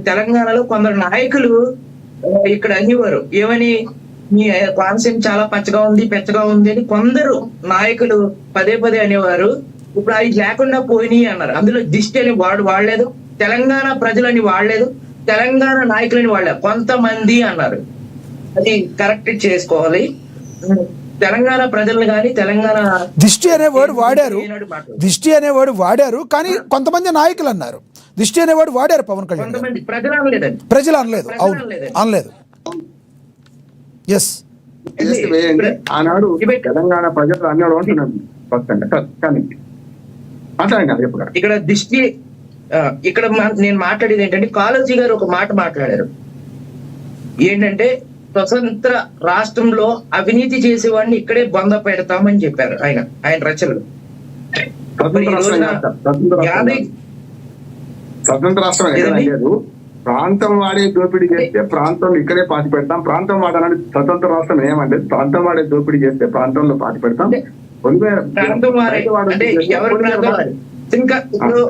తెలంగాణలో కొందరు నాయకులు ఇక్కడ అనేవారు ఏమని, మీ కాన్సెప్ట్ చాలా పెచ్చగా ఉంది అని కొందరు నాయకులు పదే పదే అనేవారు. ఇప్పుడు అవి లేకుండా పోయినాయి అన్నారు. అందులో దిష్టి అని వాడలేదు, తెలంగాణ ప్రజలని వాడలేదు, తెలంగాణ నాయకులని వాడలేదు, కొంతమంది అన్నారు. అది కరెక్ట్ చేసుకోవాలి. తెలంగాణ ప్రజలను కానీ తెలంగాణ దిష్టి అనేవాడు వాడారు కానీ కొంతమంది నాయకులు అన్నారు. దిష్టి అనేవాడు వాడారు పవన్ కళ్యాణ్, కొంతమంది ప్రజలు అనలేదు. అవును, అనలేదు. ఎస్, ఆనాడు తెలంగాణ ప్రజలు అన్నాడు అంటున్నాను. ఇక్కడ దిష్టి ఇక్కడ నేను మాట్లాడేది ఏంటంటే, కాళోజీ గారు ఒక మాట మాట్లాడారు. ఏంటంటే స్వతంత్ర రాష్ట్రంలో అవినీతి చేసేవాడిని ఇక్కడే బొంద పెడతామని చెప్పారు ఆయన రచనలు. స్వతంత్ర రాష్ట్రం లేదు, ప్రాంతం వాడే దోపిడీ చేస్తే ప్రాంతంలో ఇక్కడే పాతి పెడతాం, ప్రాంతం వాడాలని స్వతంత్ర రాష్ట్రం ఏమంటే ప్రాంతం వాడే దోపిడీ చేస్తే ప్రాంతంలో పాతి పెడతాం. ఇంకా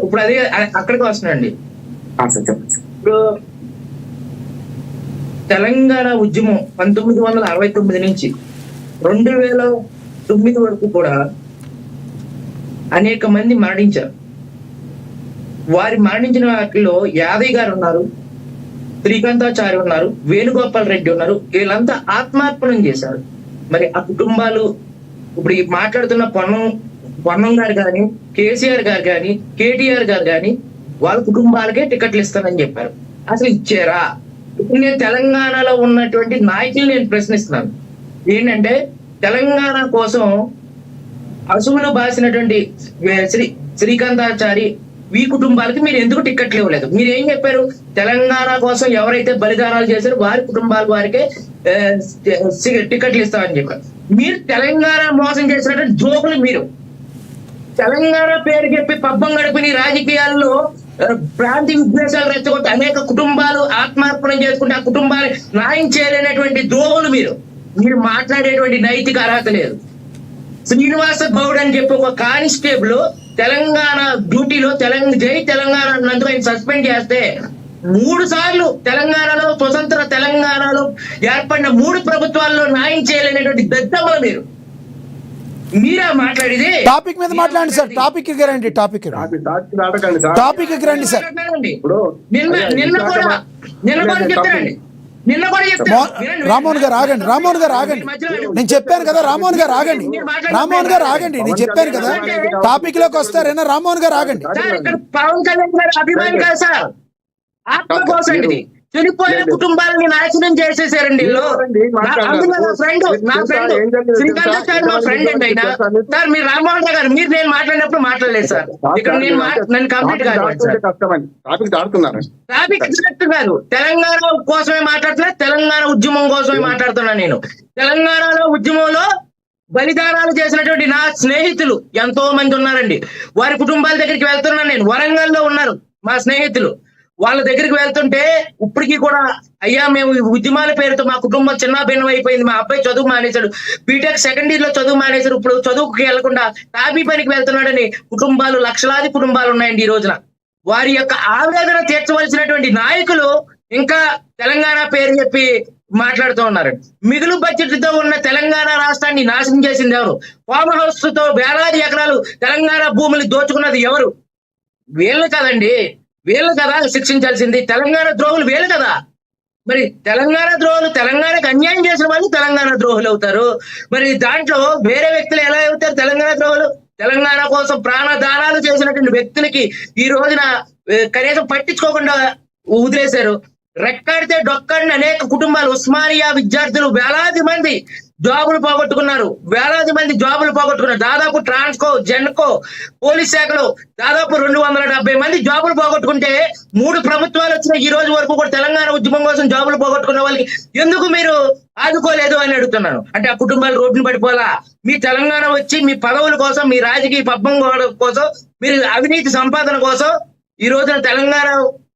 ఇప్పుడు అదే అక్కడికి వస్తున్నాండి. ఇప్పుడు తెలంగాణ ఉద్యమం 1969 నుంచి 2009 వరకు కూడా అనేక మంది మరణించారు. వారి మరణించిన వాటిలో యాదయ్య గారు ఉన్నారు, శ్రీకాంతాచారి ఉన్నారు, వేణుగోపాల్ రెడ్డి ఉన్నారు. వీళ్ళంతా ఆత్మార్పణం చేశారు. మరి ఆ కుటుంబాలు ఇప్పుడు మాట్లాడుతున్న పొన్నం గారు కానీ, కేసీఆర్ గారు కానీ, కేటీఆర్ గారు కానీ వాళ్ళ కుటుంబాలకే టికెట్లు ఇస్తానని చెప్పారు. అసలు ఇచ్చారా? ఇప్పుడు నేను తెలంగాణలో ఉన్నటువంటి నాయకులు నేను ప్రశ్నిస్తున్నాను. ఏంటంటే తెలంగాణ కోసం అసువులు బాసినటువంటి శ్రీకాంతాచారి ఈ కుటుంబాలకి మీరు ఎందుకు టికెట్లు ఇవ్వలేదు? మీరు ఏం చెప్పారు? తెలంగాణ కోసం ఎవరైతే బలిదానాలు చేశారో వారి కుటుంబాల వారికే టికెట్లు ఇస్తామని చెప్పారు. మీరు తెలంగాణ మోసం చేసినటువంటి జోకులు. మీరు తెలంగాణ పేరు చెప్పి పబ్బం గడిపిన రాజకీయాల్లో ప్రాంతీయ ఉద్దేశాలు రెచ్చగొట్టి అనేక కుటుంబాలు ఆత్మార్పణం చేసుకుంటే ఆ కుటుంబాలు న్యాయం చేయలేనటువంటి ద్రోహులు. మీరు మాట్లాడేటువంటి నైతిక అర్హత లేదు. శ్రీనివాస గౌడ్ అని చెప్పి ఒక కానిస్టేబుల్ తెలంగాణ డ్యూటీలో జై తెలంగాణ అన్నందుకు ఆయన సస్పెండ్ చేస్తే 3 సార్లు తెలంగాణలో స్వతంత్ర తెలంగాణలో ఏర్పడిన 3 ప్రభుత్వాల్లో న్యాయం చేయలేనటువంటి దద్దమ్మ మీరా మాట్లాడేది? టాపిక్ మీద మాట్లాడండి సార్. టాపిక్ రండి సార్. నిన్న కూడా చెప్తానండి. రామోహన్ గారు ఆగండి. నేను చెప్పాను కదా, రామోహన్ గారు ఆగండి. నేను చెప్పాను కదా, టాపిక్ లోకి వస్తారేనా? రామోహన్ గారు ఆగండి. పవన్ కళ్యాణ్ గారు అభిమాని కాదు సార్, ఆత్మ కోసం ఇది. చనిపోయిన కుటుంబాలని నాశనం చేసేసారండి. నా ఫ్రెండ్ శ్రీకాంతాచారి మా ఫ్రెండ్ అండి ఆయన. సార్ మీరు రామోహన్ గారు నేను మాట్లాడినప్పుడు మాట్లాడలేదు సార్. ఇక్కడ నన్ను కంప్లీట్ గారు తెలంగాణ కోసమే మాట్లాడలేదు, తెలంగాణ ఉద్యమం కోసమే మాట్లాడుతున్నా. నేను తెలంగాణలో ఉద్యమంలో బలిదానాలు చేసినటువంటి నా స్నేహితులు ఎంతో మంది ఉన్నారండి. వారి కుటుంబాల దగ్గరికి వెళ్తున్నాను నేను. వరంగల్లో ఉన్నారు మా స్నేహితులు. వాళ్ళ దగ్గరికి వెళ్తుంటే ఇప్పటికీ కూడా, అయ్యా మేము ఉద్యమాల పేరుతో మా కుటుంబం చిన్న భిన్నం అయిపోయింది, మా అబ్బాయి చదువు మానేశాడు, బీటెక్ సెకండ్ ఇయర్ లో చదువు మానేశారు, ఇప్పుడు చదువుకి వెళ్లకుండా టాబీ పనికి వెళ్తున్నాడని కుటుంబాలు, లక్షలాది కుటుంబాలు ఉన్నాయండి ఈ రోజున. వారి యొక్క ఆవేదన తీర్చవలసినటువంటి నాయకులు ఇంకా తెలంగాణ పేరు చెప్పి మాట్లాడుతూ ఉన్నారు. మిగులు బడ్జెట్ తో ఉన్న తెలంగాణ రాష్ట్రాన్ని నాశనం చేసింది ఎవరు? ఫామ్ హౌస్ తో వేలాది ఎకరాలు తెలంగాణ భూములు దోచుకున్నది ఎవరు? వీళ్ళు కదండి. వీళ్ళు కదా శిక్షించాల్సింది. తెలంగాణ ద్రోహులు వీళ్ళు కదా. మరి తెలంగాణ ద్రోహులు, తెలంగాణకు అన్యాయం చేసిన వాళ్ళు తెలంగాణ ద్రోహులు అవుతారు. మరి దాంట్లో వేరే వ్యక్తులు ఎలా అవుతారు తెలంగాణ ద్రోహులు? తెలంగాణ కోసం ప్రాణదానాలు చేసినటువంటి వ్యక్తులకి ఈ రోజున కనీసం పట్టించుకోకుండా వదిలేశారు. రెక్కాడితే డొక్కాడిన అనేక కుటుంబాలు, ఉస్మానియా విద్యార్థులు వేలాది మంది జాబులు పోగొట్టుకున్నారు. దాదాపు ట్రాన్స్కో, జెన్కో, పోలీస్ శాఖలో దాదాపు 270 మంది జాబులు పోగొట్టుకుంటే 3 ప్రభుత్వాలు వచ్చిన ఈ రోజు వరకు కూడా తెలంగాణ ఉద్యమం కోసం జాబులు పోగొట్టుకున్న వాళ్ళకి ఎందుకు మీరు ఆదుకోలేదు అని అడుగుతున్నాను. అంటే ఆ కుటుంబాలు రోడ్డును పడిపోలా? మీ తెలంగాణ వచ్చి మీ పదవుల కోసం, మీ రాజకీయ పబ్బం కోసం, మీరు అవినీతి సంపాదన కోసం ఈ రోజున తెలంగాణ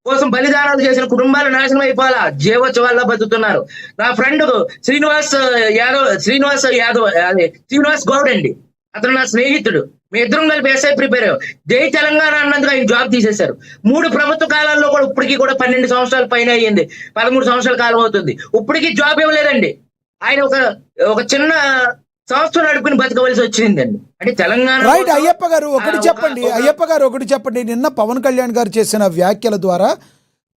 కోసం బలిదానాలు చేసిన కుటుంబాలు నాశనం అయిపోవాలా? జీవోత్సవాల్లో బతుకుతున్నారు. నా ఫ్రెండ్ శ్రీనివాస్ గౌడ్ అండి, అతను నా స్నేహితుడు. మీ ఇద్దరం కలిపి ఎస్ఐ ప్రిపేర్ అయ్యాం. జై తెలంగాణ అన్నందుకు ఆయన జాబ్ తీసేశారు. 3 ప్రభుత్వ కాలాల్లో కూడా ఇప్పటికీ కూడా 12 సంవత్సరాల పైన అయ్యింది, 13 సంవత్సరాల కాలం అవుతుంది, ఇప్పటికీ జాబ్ ఇవ్వలేదండి. ఆయన ఒక చిన్న సంస్థ నడుపుకుని బతకవలసి వచ్చిందండి. అంటే తెలంగాణ రైట్. అయ్యప్ప గారు ఒకటి చెప్పండి. నిన్న పవన్ కళ్యాణ్ గారు చేసిన వ్యాఖ్యల ద్వారా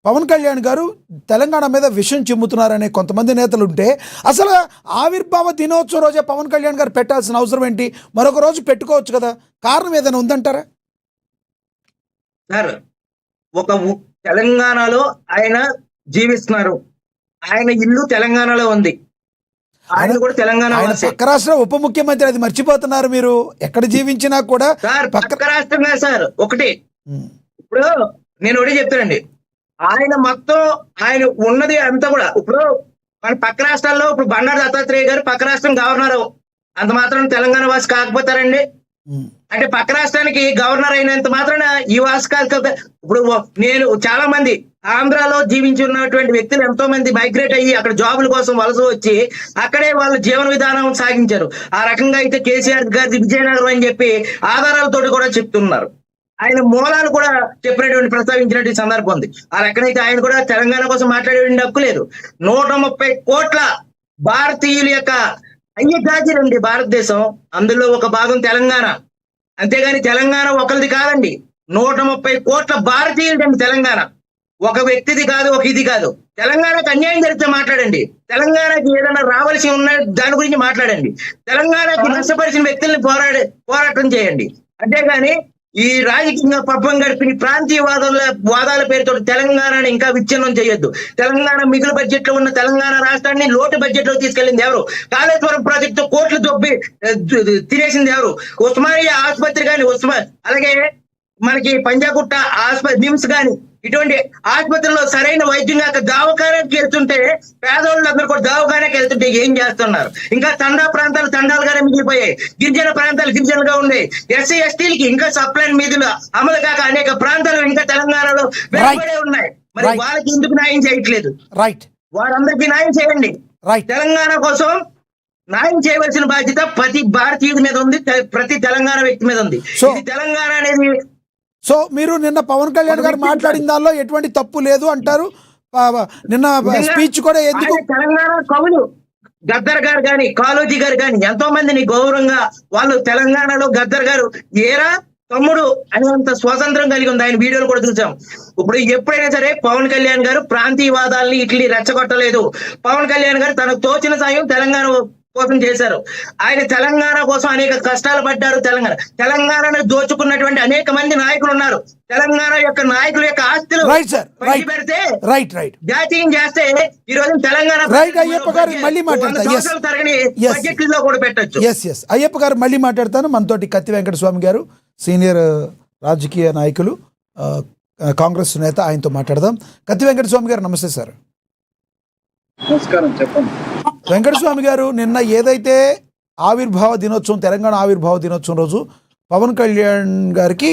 పవన్ కళ్యాణ్ గారు తెలంగాణ మీద విషం చిమ్ముతున్నారనే కొంతమంది నేతలు ఉంటే, అసలు ఆవిర్భావ దినోత్సవం రోజే పవన్ కళ్యాణ్ గారు పెట్టాల్సిన అవసరం ఏంటి? మరొక రోజు పెట్టుకోవచ్చు కదా. కారణం ఏదైనా ఉందంటారా? సార్, తెలంగాణలో ఆయన జీవిస్తున్నారు. ఆయన ఇల్లు తెలంగాణలో ఉంది. ఆయన కూడా తెలంగాణ పక్క రాష్ట్ర ఉప ముఖ్యమంత్రి, అది మర్చిపోతున్నారు మీరు. ఎక్కడ జీవించినా కూడా సార్ పక్క రాష్ట్రంగా సార్. ఒకటి ఇప్పుడు నేను ఒకటి చెప్తానండి, ఆయన మొత్తం ఆయన ఉన్నది అంతా కూడా ఇప్పుడు మన పక్క రాష్ట్రాల్లో ఇప్పుడు బండారు దత్తాత్రేయ గారు పక్క రాష్ట్రం గవర్నర్, అంత మాత్రం తెలంగాణ వాసి కాకపోతారండి? అంటే పక్క రాష్ట్రానికి గవర్నర్ అయినంత మాత్రాన ఈ వాసి కాదు కదా. ఇప్పుడు నేను చాలా మంది ఆంధ్రాలో జీవించి ఉన్నటువంటి వ్యక్తులు ఎంతో మంది మైగ్రేట్ అయ్యి అక్కడ జాబుల కోసం వలస వచ్చి అక్కడే వాళ్ళ జీవన విధానం సాగించారు. ఆ రకంగా అయితే కేసీఆర్ గారి విజయనగరం అని చెప్పి ఆధారాలతో కూడా చెప్తున్నారు. ఆయన మూలాలు కూడా చెప్పినటువంటి ప్రస్తావించినటువంటి సందర్భం ఉంది. ఆ రకంగా ఆయన కూడా తెలంగాణ కోసం మాట్లాడేటువంటి హక్కు లేదు. 130 కోట్ల భారతీయుల యొక్క అయ్యగాజీలండి భారతదేశం, అందులో ఒక భాగం తెలంగాణ. అంతేగాని తెలంగాణ ఒకరిది కాదండి, 130 కోట్ల భారతీయులండి తెలంగాణ. ఒక వ్యక్తిది కాదు, ఒక ఇది కాదు. తెలంగాణకు అన్యాయం జరిగితే మాట్లాడండి, తెలంగాణకి ఏదైనా రావాల్సి ఉన్న దాని గురించి మాట్లాడండి, తెలంగాణకి నష్టపరిచిన వ్యక్తుల్ని పోరాటం చేయండి. అంతేగాని ఈ రాజకీయ పబ్బం గడిపి ప్రాంతీయ వాదాల పేరుతో తెలంగాణని ఇంకా విచ్ఛిన్నం చేయొద్దు. తెలంగాణ మిగులు బడ్జెట్ లో ఉన్న తెలంగాణ రాష్ట్రాన్ని లోటు బడ్జెట్ లో తీసుకెళ్లింది ఎవరు? కాళేశ్వరం ప్రాజెక్టు కోట్లు దొబ్బి తినేసింది ఎవరు? ఉస్మానియా ఆసుపత్రి కానీ, అలాగే మనకి పంజాగుట్ట ఆసుపత్రి, నిమ్స్ కానీ, ఇటువంటి ఆసుపత్రిలో సరైన వైద్యం కాక దవాఖానాకి వెళ్తుంటే పేదవాళ్ళందరూ కూడా దవాఖానాకి వెళ్తుంటే ఏం చేస్తున్నారు? ఇంకా తండా ప్రాంతాలు తండాలుగానే మిగిలిపోయాయి, గిరిజన ప్రాంతాలు గిరిజనగా ఉన్నాయి, ఎస్సీ ఎస్టీలకి ఇంకా సప్లైన్ మీదులు అమలు కాక అనేక ప్రాంతాలు ఇంకా తెలంగాణలో వెలువడే ఉన్నాయి. మరి వాళ్ళకి ఎందుకు న్యాయం చేయట్లేదు? వారందరికీ న్యాయం చేయండి. తెలంగాణ కోసం న్యాయం చేయవలసిన బాధ్యత ప్రతి భారతీయుడి మీద ఉంది, ప్రతి తెలంగాణ వ్యక్తి మీద ఉంది. ఇది తెలంగాణ అనేది. సో మీరు నిన్న పవన్ కళ్యాణ్ గారు మాట్లాడిన దానిలో ఎటువంటి తప్పు లేదు అంటారు. నిన్న స్పీచ్ కూడా ఎందుకు? తెలంగాణ కవులు గద్దర్ గారు కానీ, కాళోజీ గారు కానీ ఎంతో మందిని గౌరవంగా వాళ్ళు తెలంగాణలో గద్దర్ గారు ఏరా తమ్ముడు అనేంత స్వాతంత్రం కలిగి ఉంది. ఆయన వీడియోలు కూడా చూసాం. ఇప్పుడు ఎప్పుడైనా సరే పవన్ కళ్యాణ్ గారు ప్రాంతీయవాదాలని ఇట్లా రెచ్చగొట్టలేదు. పవన్ కళ్యాణ్ గారు తనకు తోచిన సాయం తెలంగాణ కోసం చేశారు. ఆయన తెలంగాణ కోసం అనేక కష్టాలు పడ్డారు. తెలంగాణను దోచుకున్నటువంటి అనేక మంది నాయకులు ఉన్నారు. తెలంగాణ యొక్క నాయకుల యొక్క ఆస్తులు పెడితే జాతీయం చేస్తే ఈ రోజు తెలంగాణ తరగని బడ్జెట్లో కూడా పెట్టచ్చు. అయ్యప్ప గారు మళ్ళీ మాట్లాడతాను. మనతోటి కత్తి వెంకటస్వామి గారు, సీనియర్ రాజకీయ నాయకులు, కాంగ్రెస్ నేత, ఆయనతో మాట్లాడదాం. కత్తి వెంకటస్వామి గారు నమస్తే సార్. నమస్కారం, చెప్పండి. వెంకటస్వామి గారు, నిన్న ఏదైతే ఆవిర్భావ దినోత్సవం, తెలంగాణ ఆవిర్భావ దినోత్సవం రోజు పవన్ కళ్యాణ్ గారికి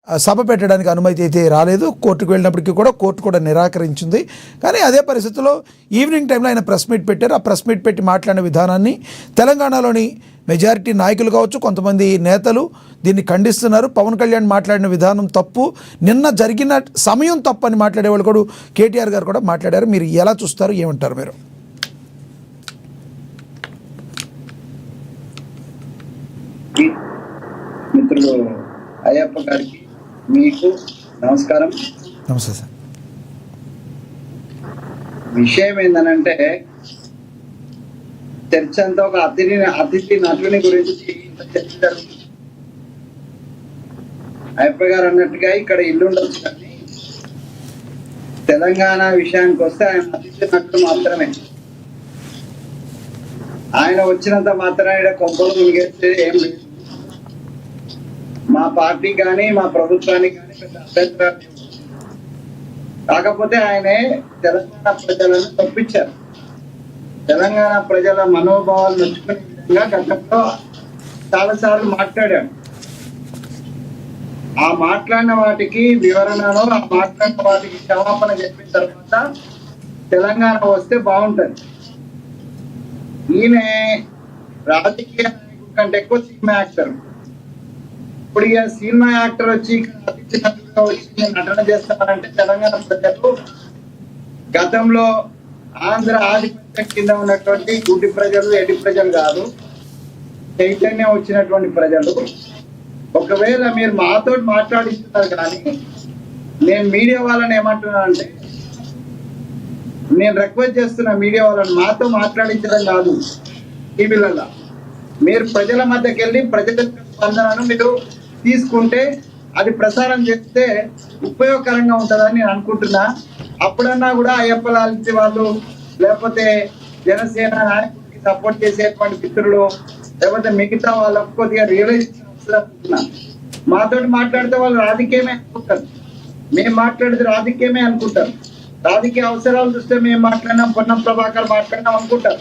సభ పెట్టడానికి అనుమతి అయితే రాలేదు. కోర్టుకు వెళ్ళినప్పటికీ కూడా కోర్టు కూడా నిరాకరించింది. కానీ అదే పరిస్థితుల్లో ఈవినింగ్ టైంలో ఆయన ప్రెస్ మీట్ పెట్టారు. ఆ ప్రెస్ మీట్ పెట్టి మాట్లాడిన విధానాన్ని తెలంగాణలోని మెజారిటీ నాయకులు కావచ్చు, కొంతమంది నేతలు దీన్ని ఖండిస్తున్నారు. పవన్ కళ్యాణ్ మాట్లాడిన విధానం తప్పు, నిన్న జరిగిన సమయం తప్పు అని మాట్లాడేవాళ్ళు కూడా కేటీఆర్ గారు కూడా మాట్లాడారు. మీరు ఎలా చూస్తారు, ఏమంటారు మీరు? మిత్రులు అయ్యప్ప గారికి, మీకు నమస్కారం. నమస్తే సార్. విషయం ఏంటనంటే, చర్చ అంతా ఒక అతిథి నటుని గురించి చర్చ జరుగుతుంది. అయ్యప్ప గారు అన్నట్టుగా ఇక్కడ ఇల్లు ఉండొచ్చు, కానీ తెలంగాణ విషయానికి వస్తే ఆయన అతిథి నటుడు మాత్రమే. ఆయన వచ్చినంత మాత్రాన కొంపలు మునిగేస్తే ఏం లేదు. మా పార్టీ కానీ మా ప్రభుత్వానికి కానీ పెద్ద అభ్యంతరాలు. కాకపోతే ఆయనే తెలంగాణ ప్రజలను తప్పించారు. తెలంగాణ ప్రజల మనోభావాలు నచ్చుకునే విధంగా గతంలో చాలాసార్లు మాట్లాడాడు. ఆ మాట్లాడిన వాటికి వివరణలో, ఆ మాట్లాడిన వాటికి క్షమాపణ చెప్పిన తర్వాత తెలంగాణ వస్తే బాగుంటది. ఈయన రాజకీయ కంటే ఎక్కువ సినిమా యాక్టర్. ఇప్పుడు ఇక సినిమా యాక్టర్ వచ్చి అతిథి నటుడుగా వచ్చి నేను నటన చేస్తానంటే తెలంగాణ ప్రజలు గతంలో ఆంధ్ర ఆధిపత్యం కింద ఉన్నటువంటి గుడ్డి ప్రజలు, ఎడి ప్రజలు కాదు, చైతన్యం వచ్చినటువంటి ప్రజలు. ఒకవేళ మీరు మాతో మాట్లాడిస్తున్నారు కానీ నేను మీడియా వాళ్ళని ఏమంటున్నానంటే, నేను రిక్వెస్ట్ చేస్తున్నా మీడియా వాళ్ళని మాతో మాట్లాడించడం కాదు, టీవీలలో మీరు ప్రజల మధ్యకి వెళ్ళి ప్రజల స్పందనను మీరు తీసుకుంటే అది ప్రసారం చేస్తే ఉపయోగకరంగా ఉంటుందని నేను అనుకుంటున్నా. అప్పుడన్నా కూడా అయ్యప్ప లాంటి వాళ్ళు, లేకపోతే జనసేన నాయకుడికి సపోర్ట్ చేసేటువంటి మిత్రులు, లేకపోతే మిగతా వాళ్ళకు కొద్దిగా రియలైజేషన్ అవసరం. మాతో మాట్లాడితే వాళ్ళు రాజకీయమే అనుకుంటారు, మేము మాట్లాడితే రాజకీయమే అనుకుంటారు, రాజకీయ అవసరాలు చూస్తే మేము మాట్లాడినాం, పొన్నం ప్రభాకర్ మాట్లాడినాం అనుకుంటారు.